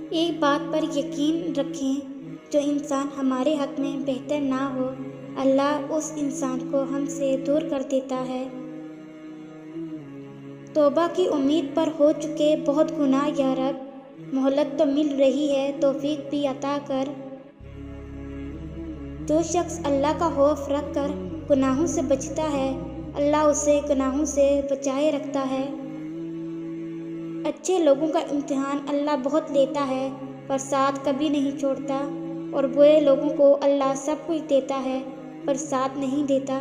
ایک بات پر یقین رکھیں، جو انسان ہمارے حق میں بہتر نہ ہو، اللہ اس انسان کو ہم سے دور کر دیتا ہے۔ توبہ کی امید پر ہو چکے بہت گناہ یا رب، مہلت تو مل رہی ہے، توفیق بھی عطا کر۔ جو شخص اللہ کا خوف رکھ کر گناہوں سے بچتا ہے، اللہ اسے گناہوں سے بچائے رکھتا ہے۔ اچھے لوگوں کا امتحان اللہ بہت لیتا ہے، پر ساتھ کبھی نہیں چھوڑتا، اور برے لوگوں کو اللہ سب کچھ دیتا ہے، پر ساتھ نہیں دیتا۔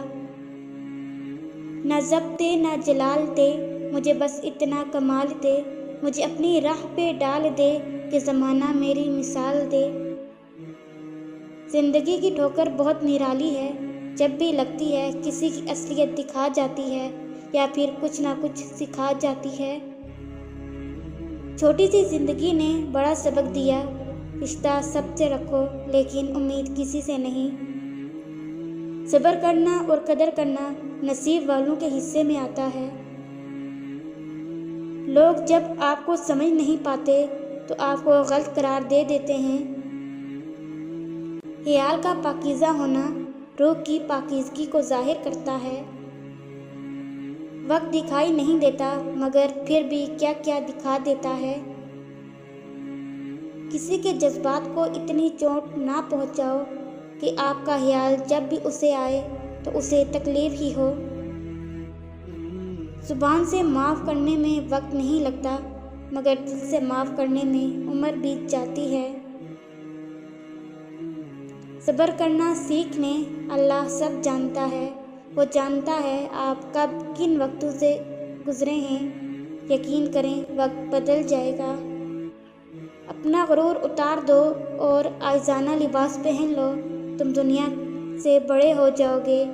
نہ ضبط دے نہ جلال دے، مجھے بس اتنا کمال دے، مجھے اپنی راہ پہ ڈال دے کہ زمانہ میری مثال دے۔ زندگی کی ٹھوکر بہت نرالی ہے، جب بھی لگتی ہے کسی کی اصلیت دکھا جاتی ہے، یا پھر کچھ نہ کچھ سکھا جاتی ہے۔ چھوٹی سی زندگی نے بڑا سبق دیا، رشتہ سب سے رکھو لیکن امید کسی سے نہیں۔ صبر کرنا اور قدر کرنا نصیب والوں کے حصے میں آتا ہے۔ لوگ جب آپ کو سمجھ نہیں پاتے تو آپ کو غلط قرار دے دیتے ہیں۔ خیال کا پاکیزہ ہونا روح کی پاکیزگی کو ظاہر کرتا ہے۔ وقت دکھائی نہیں دیتا، مگر پھر بھی کیا کیا دکھا دیتا ہے۔ کسی کے جذبات کو اتنی چوٹ نہ پہنچاؤ کہ آپ کا خیال جب بھی اسے آئے تو اسے تکلیف ہی ہو۔ زبان سے معاف کرنے میں وقت نہیں لگتا، مگر دل سے معاف کرنے میں عمر بیت جاتی ہے۔ صبر کرنا سیکھ لیں، اللہ سب جانتا ہے، وہ جانتا ہے آپ کب کن وقتوں سے گزرے ہیں۔ یقین کریں وقت بدل جائے گا۔ اپنا غرور اتار دو اور عاجزانہ لباس پہن لو، تم دنیا سے بڑے ہو جاؤ گے،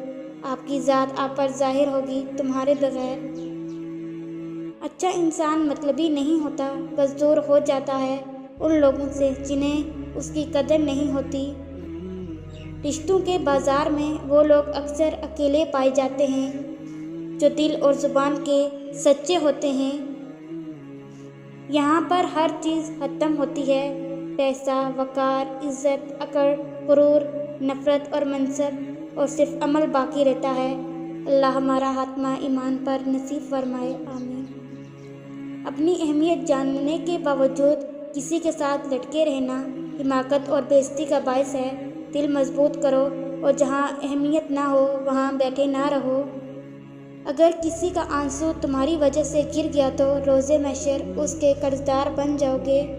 آپ کی ذات آپ پر ظاہر ہوگی تمہارے بغیر۔ اچھا انسان مطلبی نہیں ہوتا، بس دور ہو جاتا ہے ان لوگوں سے جنہیں اس کی قدر نہیں ہوتی۔ رشتوں کے بازار میں وہ لوگ اکثر اکیلے پائے جاتے ہیں جو دل اور زبان کے سچے ہوتے ہیں۔ یہاں پر ہر چیز ختم ہوتی ہے، پیسہ، وقار، عزت، اکڑ، غرور، نفرت اور منصب، اور صرف عمل باقی رہتا ہے۔ اللہ ہمارا خاتمہ ایمان پر نصیب فرمائے، آمین۔ اپنی اہمیت جاننے کے باوجود کسی کے ساتھ لٹکے رہنا حماقت اور بے عزتی کا باعث ہے۔ دل مضبوط کرو اور جہاں اہمیت نہ ہو وہاں بیٹھے نہ رہو۔ اگر کسی کا آنسو تمہاری وجہ سے گر گیا تو روز محشر اس کے قرضدار بن جاؤ گے۔